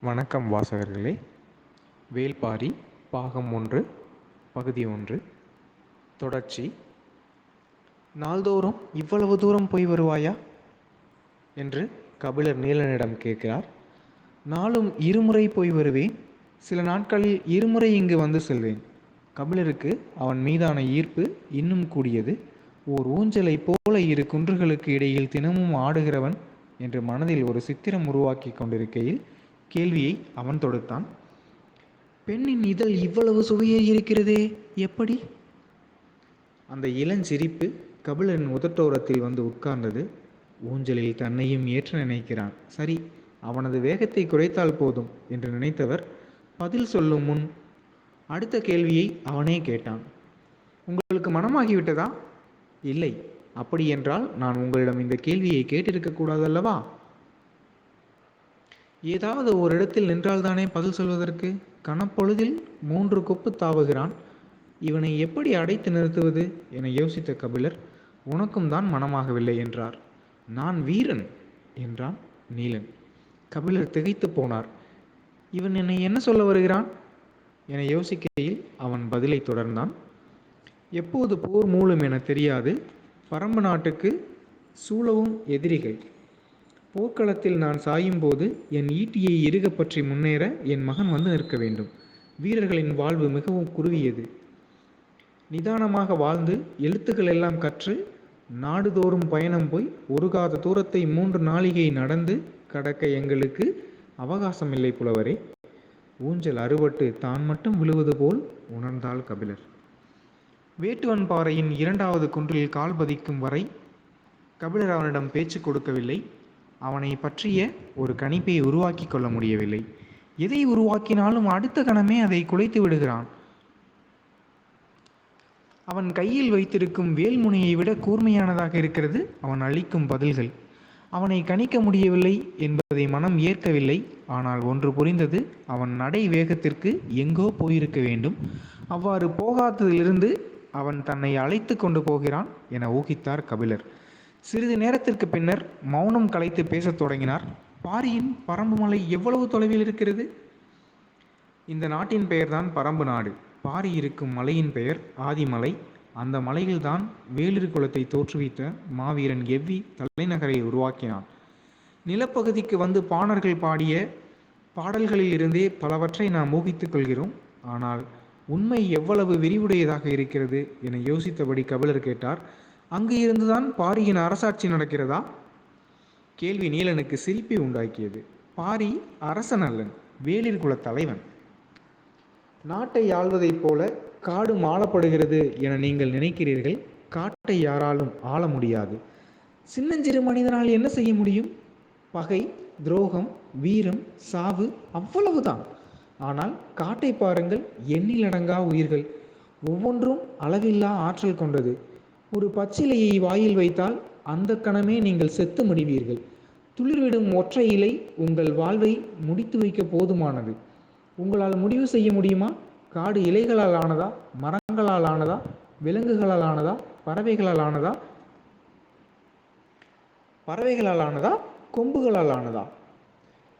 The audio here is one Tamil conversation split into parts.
வணக்கம் வாசகர்களே. வேள்பாரி பாகம் 1 பகுதி 1 தொடர்ச்சி. நாள்தோறும் இவ்வளவு தூரம் போய் வருவாயா என்று கபிலர் நீலனிடம் கேட்கிறார். நாளும் இருமுறை போய் வருவேன், சில நாட்களில் இருமுறை இங்கு வந்து செல்வேன். கபிலருக்கு அவன் மீதான ஈர்ப்பு இன்னும் கூடியது. ஓர் ஊஞ்சலை போல இரு குன்றுகளுக்கு இடையில் தினமும் ஆடுகிறவன் என்று மனதில் ஒரு சித்திரம் உருவாக்கி கொண்டிருக்கையில் கேள்வியை அவன் தொடுத்தான். பெண்ணின் இதழ் இவ்வளவு சுவையே இருக்கிறதே, எப்படி? அந்த இளஞ்சிரிப்பு கபிலரின் உதட்டோரத்தில் வந்து உட்கார்ந்தது. ஊஞ்சலில் தன்னையும் ஏற்ற நினைக்கிறான். சரி, அவனது வேகத்தை குறைத்தால் போதும் என்று நினைத்தவர் பதில் சொல்லும் முன் அடுத்த கேள்வியை அவனே கேட்டான். உங்களுக்கு மனமாகிவிட்டதா? இல்லை. அப்படி என்றால் நான் உங்களிடம் இந்த கேள்வியை கேட்டிருக்க கூடாதல்லவா? ஏதாவது ஒரு இடத்தில் நின்றால்தானே பதில் சொல்வதற்கு. கனப்பொழுதில் 3 கொப்பு தாவுகிறான். இவனை எப்படி அடைத்து நிறுத்துவது என யோசித்த கபிலர், உனக்கும் தான் மனமாகவில்லை என்றார். நான் வீரன் என்றான் நீலன். கபிலர் திகைத்து போனார். இவன் என்னை என்ன சொல்ல வருகிறான் என யோசிக்கையில் அவன் பதிலை தொடர்ந்தான். எப்போது போர் மூலம் என தெரியாது. பரம்பு நாட்டுக்கு சூழவும் எதிரிகள். போர்க்களத்தில் நான் சாயும் போது என் ஈட்டியை இறுக பற்றி முன்னேற என் மகன் வந்து நிற்க வேண்டும். வீரர்களின் வாழ்வு மிகவும் குறுகியது. நிதானமாக வாழ்ந்து எழுத்துக்கள் எல்லாம் கற்று நாடுதோறும் பயணம் போய் ஒரு காத தூரத்தை 3 நாளிகை நடந்து கடக்க எங்களுக்கு அவகாசம் இல்லை புலவரே. ஊஞ்சல் அறுபட்டு தான் மட்டும் விழுவது போல் உணர்ந்தாள் கபிலர். வேட்டுவன் பாறையின் 2வது குன்றில் கால் பதிக்கும் வரை கபிலர் அவனிடம் பேச்சு கொடுக்கவில்லை. அவனை பற்றிய ஒரு கணிப்பை உருவாக்கி கொள்ள முடியவில்லை. எதை உருவாக்கினாலும் அடுத்த கணமே அதை குலைத்து விடுகிறான். அவன் கையில் வைத்திருக்கும் வேல்முனையை விட கூர்மையானதாக இருக்கிறது அவன் அளிக்கும் பதில்கள். அவனை கணிக்க முடியவில்லை என்பதை மனம் ஏற்கவில்லை. ஆனால் ஒன்று புரிந்தது, அவன் நடை வேகத்திற்கு எங்கோ போயிருக்க வேண்டும். அவ்வாறு போகாததிலிருந்து அவன் தன்னை அழைத்து கொண்டு போகிறான் என ஊகித்தார் கபிலர். சிறிது நேரத்திற்கு பின்னர் மௌனம் கலைத்து பேசத் தொடங்கினார். பாரியின் பரம்பு மலை எவ்வளவு தொலைவில் இருக்கிறது? இந்த நாட்டின் பெயர்தான் பரம்பு நாடு. பாரி இருக்கும் மலையின் பெயர் ஆதிமலை. அந்த மலையில்தான் வேளிர் குலத்தை தோற்றுவித்த மாவீரன் எவ்வி தலைநகரை உருவாக்கினான். நிலப்பகுதிக்கு வந்து பாணர்கள் பாடிய பாடல்களில் இருந்தே பலவற்றை நாம் ஊகித்துக் கொள்கிறோம். ஆனால் உண்மை எவ்வளவு விரிவுடையதாக இருக்கிறது என யோசித்தபடி கபிலர் கேட்டார். அங்கு இருந்துதான் பாரியின் அரசாட்சி நடக்கிறதா? கேள்வி நீலனுக்கு சிரிப்பை உண்டாக்கியது. பாரி அரசன் அல்லன், வேளிர் குல தலைவன். நாட்டை ஆள்வதைப் போல காடும் ஆளப்படுகிறது என நீங்கள் நினைக்கிறீர்கள். காட்டை யாராலும் ஆள முடியாது. சின்னஞ்சிறு மனிதனால் என்ன செய்ய முடியும்? பகை, துரோகம், வீரம், சாவு, அவ்வளவுதான். ஆனால் காட்டை பாருங்கள், எண்ணிலடங்கா உயிர்கள், ஒவ்வொன்றும் அளவில்லா ஆற்றல் கொண்டது. ஒரு பச்சிலையை வாயில் வைத்தால் அந்த கணமே நீங்கள் செத்து முடிவீர்கள். துளிர்விடும் ஒற்றை இலை உங்கள் வாழ்வை முடித்து வைக்க போதுமானது. உங்களால் முடிவு செய்ய முடியுமா? காடு இலைகளால் ஆனதா, மரங்களால் ஆனதா, விலங்குகளால் ஆனதா, பறவைகளால் ஆனதா, கொம்புகளால் ஆனதா?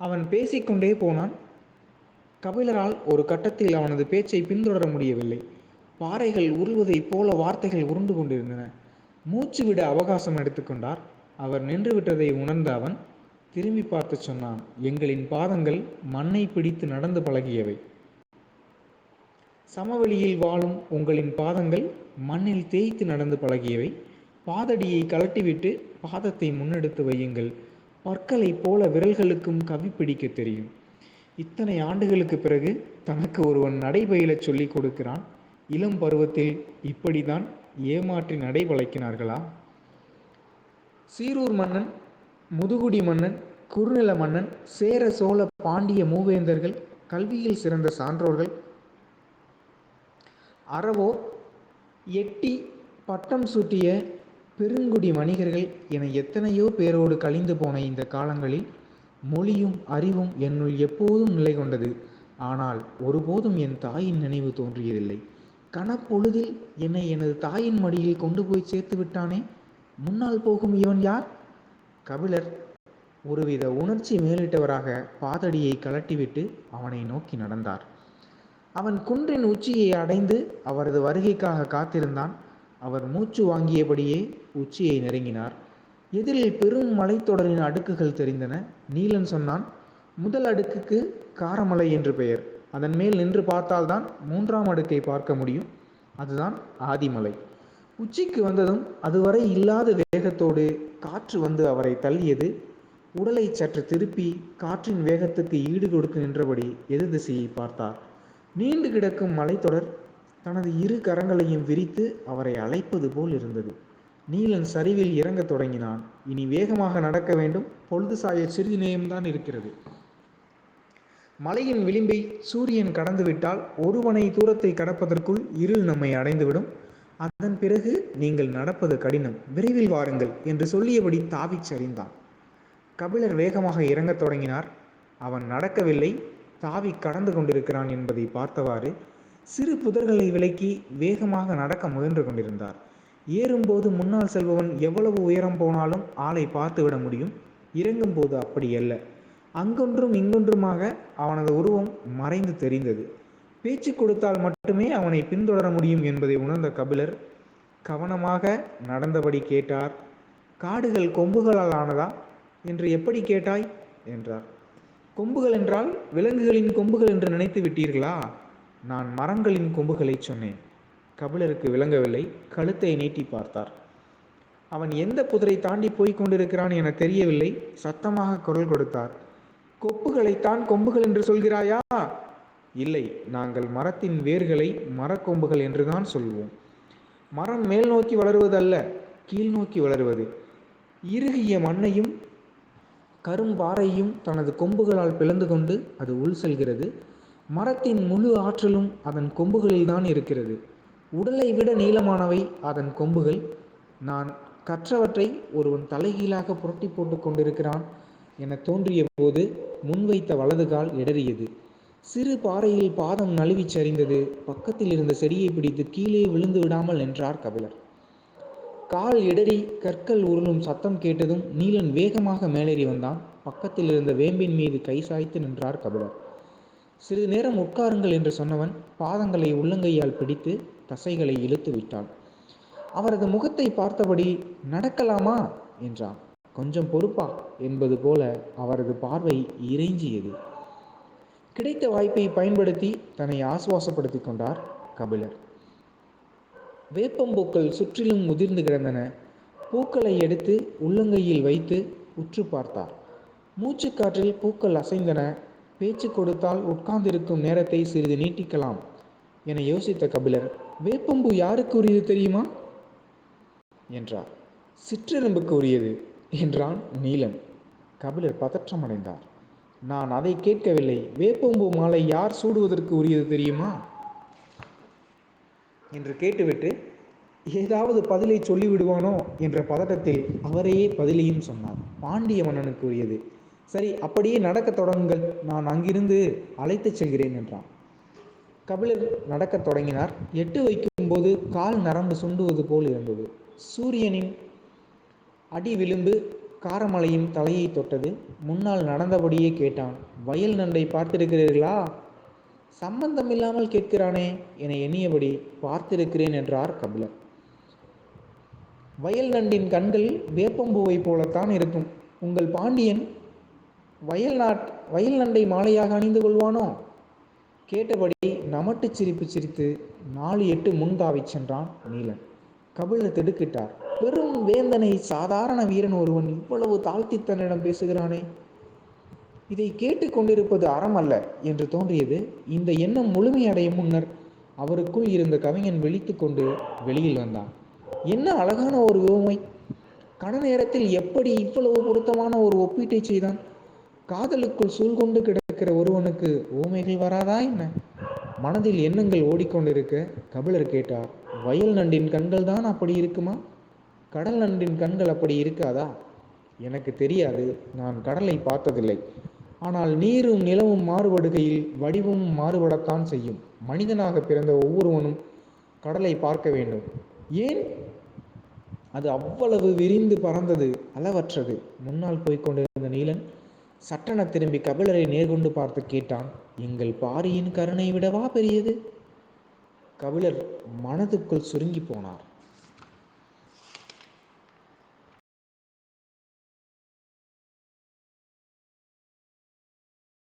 அவன் பேசிக்கொண்டே போனான். கபிலரால் ஒரு கட்டத்தில் அவனது பேச்சை பின்தொடர முடியவில்லை. பாறைகள் உருள்வதைப் போல வார்த்தைகள் உருண்டு கொண்டிருந்தன. மூச்சு விட அவகாசம் எடுத்துக்கொண்டார். அவர் நின்று விட்டதை உணர்ந்த அவன் திரும்பி பார்த்து சொன்னான். எங்களின் பாதங்கள் மண்ணை பிடித்து நடந்து பழகியவை. சமவெளியில் வாழும் உங்களின் பாதங்கள் மண்ணில் தேய்த்து நடந்து பழகியவை. பாதடியை கலட்டிவிட்டு பாதத்தை முன்னெடுத்து வையுங்கள். பற்களைப் போல விரல்களுக்கும் கவி பிடிக்க தெரியும். இத்தனை ஆண்டுகளுக்கு பிறகு தனக்கு ஒருவன் நடைபயிலச் சொல்லிக் கொடுக்கிறான். இளம் பருவத்தில் இப்படிதான் ஏமாற்றி நடை வளைக்கினார்களா? சீரூர் மன்னன், முதுகுடி மன்னன், குறுநில மன்னன், சேர சோழ பாண்டிய மூவேந்தர்கள், கல்வியில் சிறந்த சான்றோர்கள், அறவோர், எட்டி பட்டம் சூட்டிய பெருங்குடி வணிகர்கள் என எத்தனையோ பேரோடு கழிந்து போன இந்த காலங்களில் மொழியும் அறிவும் என்னுள் எப்போதும் நிலை கொண்டது. ஆனால் ஒருபோதும் என் தாயின் நினைவு தோன்றியதில்லை. கனப்பொழுதில் என்னை எனது தாயின் மடியில் கொண்டு போய் சேர்த்து விட்டானே. முன்னால் போகும் இவன் யார்? கபிலர் ஒருவித உணர்ச்சி மேலிட்டவராக பாதடியை கழட்டிவிட்டு அவனை நோக்கி நடந்தார். அவன் குன்றின் உச்சியை அடைந்து அவரது வருகைக்காக காத்திருந்தான். அவர் மூச்சு வாங்கியபடியே உச்சியை நெருங்கினார். எதிரில் பெரும் மலைத்தொடரின் அடுக்குகள் தெரிந்தன. நீலன் சொன்னான், முதல் அடுக்குக்கு காரமலை என்று பெயர். அதன் மேல் நின்று பார்த்தால்தான் 3ஆம் அடுக்கை பார்க்க முடியும். அதுதான் ஆதிமலை. உச்சிக்கு வந்ததும் அதுவரை இல்லாத வேகத்தோடு காற்று வந்து அவரை தள்ளியது. உடலை சற்று திருப்பி காற்றின் வேகத்துக்கு ஈடு கொடுக்க நின்றபடி எதிர் திசையை பார்த்தார். நீண்டு கிடக்கும் மலைத்தொடர் தனது இரு கரங்களையும் விரித்து அவரை அழைப்பது போல் இருந்தது. நீலன் சரிவில் இறங்கத் தொடங்கினான். இனி வேகமாக நடக்க வேண்டும். பொழுது சாய சிறிது நேரம்தான் இருக்கிறது. மலையின் விளிம்பை சூரியன் கடந்துவிட்டால் ஒருவனை தூரத்தை கடப்பதற்குள் இருள் நம்மை அடைந்துவிடும். அதன் பிறகு நீங்கள் நடப்பது கடினம். விரைவில் வாருங்கள் என்று சொல்லியபடி தாவிச் சரிந்தான். கபிலர் வேகமாக இறங்கத் தொடங்கினார். அவன் நடக்கவில்லை, தாவி கடந்து கொண்டிருக்கிறான் என்பதை பார்த்தவாறு சிறு புதர்களை விலக்கி வேகமாக நடக்க முயன்று கொண்டிருந்தார். ஏறும்போது முன்னால் செல்பவன் எவ்வளவு உயரம் போனாலும் ஆளை பார்த்துவிட முடியும். இறங்கும்போது அப்படி அல்ல. அங்கொன்றும் இங்கொன்றுமாக அவனது உருவம் மறைந்து தெரிந்தது. பேச்சு கொடுத்தால் மட்டுமே அவனை பின்தொடர முடியும் என்பதை உணர்ந்த கபிலர் கவனமாக நடந்தபடி கேட்டார். காடுகள் கொம்புகளால் ஆனதா என்று எப்படி கேட்டாய் என்றார். கொம்புகள் என்றால் விலங்குகளின் கொம்புகள் என்று நினைத்து விட்டீர்களா? நான் மரங்களின் கொம்புகளை சொன்னேன். கபிலருக்கு விளங்கவில்லை. கழுத்தை நீட்டி பார்த்தார். அவன் எந்த புதரை தாண்டி போய்க் கொண்டிருக்கிறான் என தெரியவில்லை. சத்தமாக குரல் கொடுத்தார். கொப்புகளைத்தான் கொம்புகள் என்று சொல்கிறாயா? இல்லை, நாங்கள் மரத்தின் வேர்களை மரக்கொம்புகள் என்றுதான் சொல்வோம். மரம் மேல் நோக்கி வளருவது அல்ல, கீழ் நோக்கி வளருவது. இறுகிய மண்ணையும் கரும்பாறையும் தனது கொம்புகளால் பிளந்து கொண்டு அது உள் செல்கிறது. மரத்தின் முழு ஆற்றலும் அதன் கொம்புகளில் தான் இருக்கிறது. உடலை விட நீளமானவை அதன் கொம்புகள். நான் கற்றவற்றை ஒருவன் தலைகீழாக புரட்டி போட்டு கொண்டிருக்கிறான் என தோன்றிய போது முன்வைத்த வலது கால் இடறியது. சிறு பாறையில் பாதம் நழுவி சரிந்தது. பக்கத்தில் இருந்த செடியை பிடித்து கீழே விழுந்து விடாமல் நின்றார் கபிலர். கால் இடறி கற்கள் உருளும் சத்தம் கேட்டதும் நீலன் வேகமாக மேலேறி வந்தான். பக்கத்தில் இருந்த வேம்பின் மீது கை சாய்த்து நின்றார் கபிலர். சிறிது நேரம் உட்காருங்கள் என்று சொன்னவன் பாதங்களை உள்ளங்கையால் பிடித்து தசைகளை இழுத்து விட்டான். அவரது முகத்தை பார்த்தபடி நடக்கலாமா என்றான். கொஞ்சம் பொறுப்பா என்பது போல அவரது பார்வை இறைஞ்சியது. கிடைத்த வாய்ப்பை பயன்படுத்தி தன்னை ஆசுவாசப்படுத்தி கொண்டார் கபிலர். வேப்பம்பூக்கள் சுற்றிலும் முதிர்ந்து கிடந்தன. பூக்களை எடுத்து உள்ளங்கையில் வைத்து உற்று பார்த்தார். மூச்சுக்காற்றில் பூக்கள் அசைந்தன. பேச்சு கொடுத்தால் உட்கார்ந்திருக்கும் நேரத்தை சிறிது நீட்டிக்கலாம் என யோசித்த கபிலர், வேப்பம்பூ யாருக்கு உரியது தெரியுமா என்றார். சிற்றெரும்புக்கு உரியது என்றான் நீலன். கபிலர் பதற்றமடைந்தார். நான் அதை கேட்கவில்லை. வேப்பம்பூ மாலை யார் சூடுவதற்கு உரியது தெரியுமா என்று கேட்டுவிட்டு ஏதாவது பதிலை சொல்லிவிடுவானோ என்ற பதட்டத்தில் அவரையே பதிலையும் சொன்னார். பாண்டிய மன்னனுக்கு உரியது. சரி, அப்படியே நடக்க தொடங்குங்கள், நான் அங்கிருந்து அழைத்துச் செல்கிறேன் என்றான். கபிலர் நடக்கத் தொடங்கினார். எட்டு வைக்கும் போது கால் நரம்பு சுண்டுவது போல் இருந்தது. சூரியனின் அடி விளிம்பு காரமலையின் தலையை தொட்டது. முன்னால் நடந்தபடியே கேட்டான், வயல் நண்டை பார்த்திருக்கிறீர்களா? சம்பந்தம் இல்லாமல் கேட்கிறானே என எண்ணியபடி பார்த்திருக்கிறேன் என்றார் கபிலர். வயல் நண்டின் கண்கள் வேப்பம்பூவை போலத்தான் இருக்கும். உங்கள் பாண்டியன் வயல் நண்டை மாலையாக அணிந்து கொள்வானோ? கேட்டபடி நமட்டு சிரிப்பு சிரித்து 4-8 முன்தாவிச் சென்றான் நீலன். கபிலர் திடுக்கிட்டார். பெரும் வேந்தனை சாதாரண வீரன் ஒருவன் இவ்வளவு தாழ்த்தி தன்னிடம் பேசுகிறானே, இதை கேட்டு கொண்டிருப்பது அறம் அல்ல என்று தோன்றியது. இந்த எண்ணம் முழுமையடையும் முன்னர் அவருக்குள் இருந்த கவிஞன் விழித்து கொண்டு வெளியில் வந்தான். என்ன அழகான ஒரு உவமை! கன நேரத்தில் எப்படி இவ்வளவு பொருத்தமான ஒரு ஒப்பீட்டை செய்தான்? காதலுக்குள் சூழ்கொண்டு கிடக்கிற ஒருவனுக்கு உவமைகள் வராதா என்ன? மனதில் எண்ணங்கள் ஓடிக்கொண்டிருக்க கபிலர் கேட்டார், வயல் நண்டின் கண்கள் தான் அப்படி இருக்குமா? கடல் நண்டின் கண்கள் அப்படி இருக்காதா? எனக்கு தெரியாது, நான் கடலை பார்த்ததில்லை. ஆனால் நீரும் நிலவும் மாறுபடுகையில் வடிவமும் மாறுபடத்தான் செய்யும். மனிதனாக பிறந்த ஒவ்வொருவனும் கடலை பார்க்க வேண்டும். ஏன் அது அவ்வளவு விரிந்து பறந்தது, அளவற்றது. முன்னால் போய்கொண்டிருந்த நீலன் சட்டென திரும்பி கபிலரை நேர்கொண்டு பார்த்து கேட்டான், எங்கள் பாரியின் கருணை விடவா பெரியது? கபிலர் மனதுக்குள் சுருங்கி போனார்.